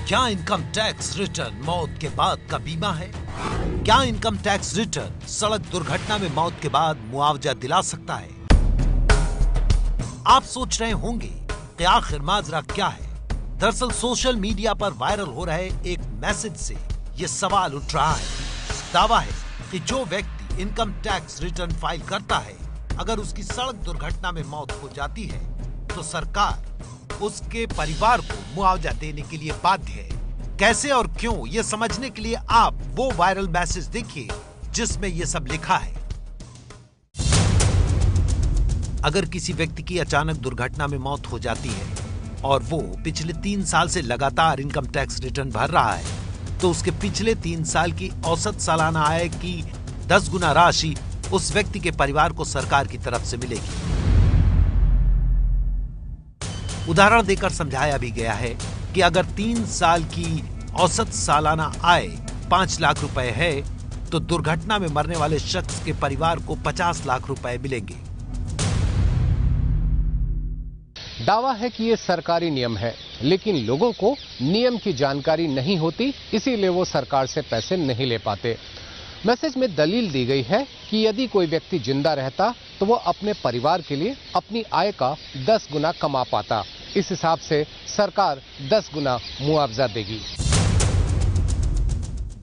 क्या income tax return मौत के बाद का बीमा है? क्या इनकम टैक्स रिटर्न सड़क दुर्घटना में मौत के बाद मुआवजा दिला सकता है? आप सोच रहे होंगे कि आखिर माजरा क्या है। दरअसल सोशल मीडिया पर वायरल हो रहे एक मैसेज से ये सवाल उठ रहा है। दावा है कि जो व्यक्ति इनकम टैक्स रिटर्न फाइल करता है, अगर उसकी सड़क दुर्घटना में मौत हो जाती है तो सरकार उसके परिवार को मुआवजा देने के लिए बाध्य है। कैसे और क्यों, ये समझने के लिए आप वो वायरल मैसेज देखिए जिसमें ये सब लिखा है। अगर किसी व्यक्ति की अचानक दुर्घटना में मौत हो जाती है और वो पिछले 3 साल से लगातार इनकम टैक्स रिटर्न भर रहा है, तो उसके पिछले 3 साल की औसत सालाना आय की 10 गुना राशि उस व्यक्ति के परिवार को सरकार की तरफ से मिलेगी। उदाहरण देकर समझाया भी गया है कि अगर 3 साल की औसत सालाना आय 5 लाख रुपए है तो दुर्घटना में मरने वाले शख्स के परिवार को 50 लाख रुपए मिलेंगे। दावा है कि ये सरकारी नियम है, लेकिन लोगों को नियम की जानकारी नहीं होती, इसीलिए वो सरकार से पैसे नहीं ले पाते। मैसेज में दलील दी गई है कि यदि कोई व्यक्ति जिंदा रहता तो वो अपने परिवार के लिए अपनी आय का 10 गुना कमा पाता। इस हिसाब से सरकार 10 गुना मुआवजा देगी।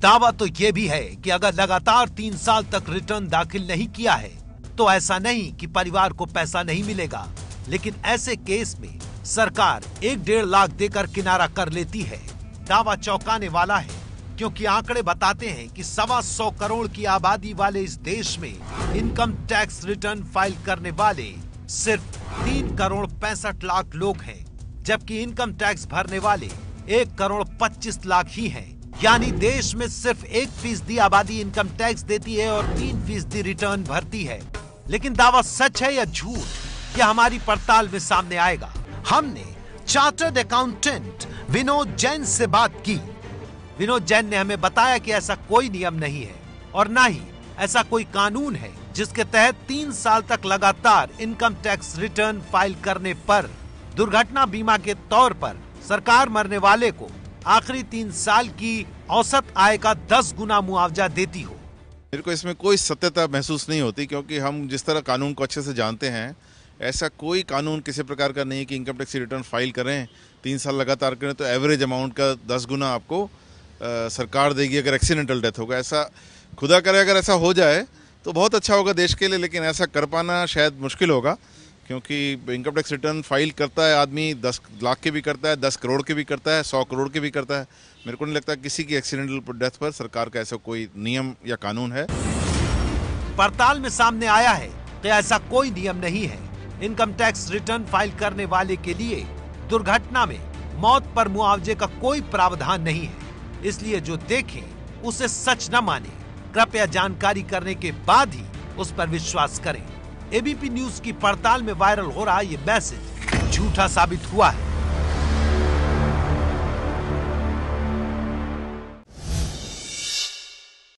दावा तो ये भी है कि अगर लगातार 3 साल तक रिटर्न दाखिल नहीं किया है तो ऐसा नहीं कि परिवार को पैसा नहीं मिलेगा, लेकिन ऐसे केस में सरकार 1-1.5 लाख देकर किनारा कर लेती है। दावा चौंकाने वाला है क्योंकि आंकड़े बताते हैं कि 125 करोड़ की आबादी वाले इस देश में इनकम टैक्स रिटर्न फाइल करने वाले सिर्फ 3 करोड़ 65 लाख लोग हैं, जबकि इनकम टैक्स भरने वाले 1 करोड़ 25 लाख ही हैं। यानी देश में सिर्फ 1% आबादी इनकम टैक्स देती है और 3% रिटर्न भरती है। लेकिन दावा सच है या झूठ, यह हमारी पड़ताल में सामने आएगा। हमने चार्टर्ड अकाउंटेंट विनोद जैन से बात की। विनोद जैन ने हमें बताया कि ऐसा कोई नियम नहीं है और न ही ऐसा कोई कानून है जिसके तहत 3 साल तक लगातार इनकम टैक्स रिटर्न फाइल करने पर दुर्घटना बीमा के तौर पर सरकार मरने वाले को आखिरी 3 साल की औसत आय का 10 गुना मुआवजा देती हो। मेरे को इसमें कोई सत्यता महसूस नहीं होती, क्योंकि हम जिस तरह कानून को अच्छे से जानते हैं, ऐसा कोई कानून किसी प्रकार का नहीं है कि इनकम टैक्स रिटर्न फाइल करें, 3 साल लगातार करें तो एवरेज अमाउंट का 10 गुना आपको सरकार देगी अगर एक्सीडेंटल डेथ होगा। ऐसा खुदा करे अगर ऐसा हो जाए तो बहुत अच्छा होगा देश के लिए, लेकिन ऐसा कर पाना शायद मुश्किल होगा, क्योंकि इनकम टैक्स रिटर्न फाइल करता है आदमी 10 लाख के भी करता है, 10 करोड़ के भी करता है, 100 करोड़ के भी करता है। मेरे को नहीं लगता किसी की एक्सीडेंटल डेथ पर सरकार का ऐसा कोई नियम या कानून है। पड़ताल में सामने आया है कि ऐसा कोई नियम नहीं है। इनकम टैक्स रिटर्न फाइल करने वाले के लिए दुर्घटना में मौत पर मुआवजे का कोई प्रावधान नहीं है। इसलिए जो देखें उसे सच न माने, कृपया जानकारी करने के बाद ही उस पर विश्वास करें। एबीपी न्यूज की पड़ताल में वायरल हो रहा ये मैसेज झूठा साबित हुआ है।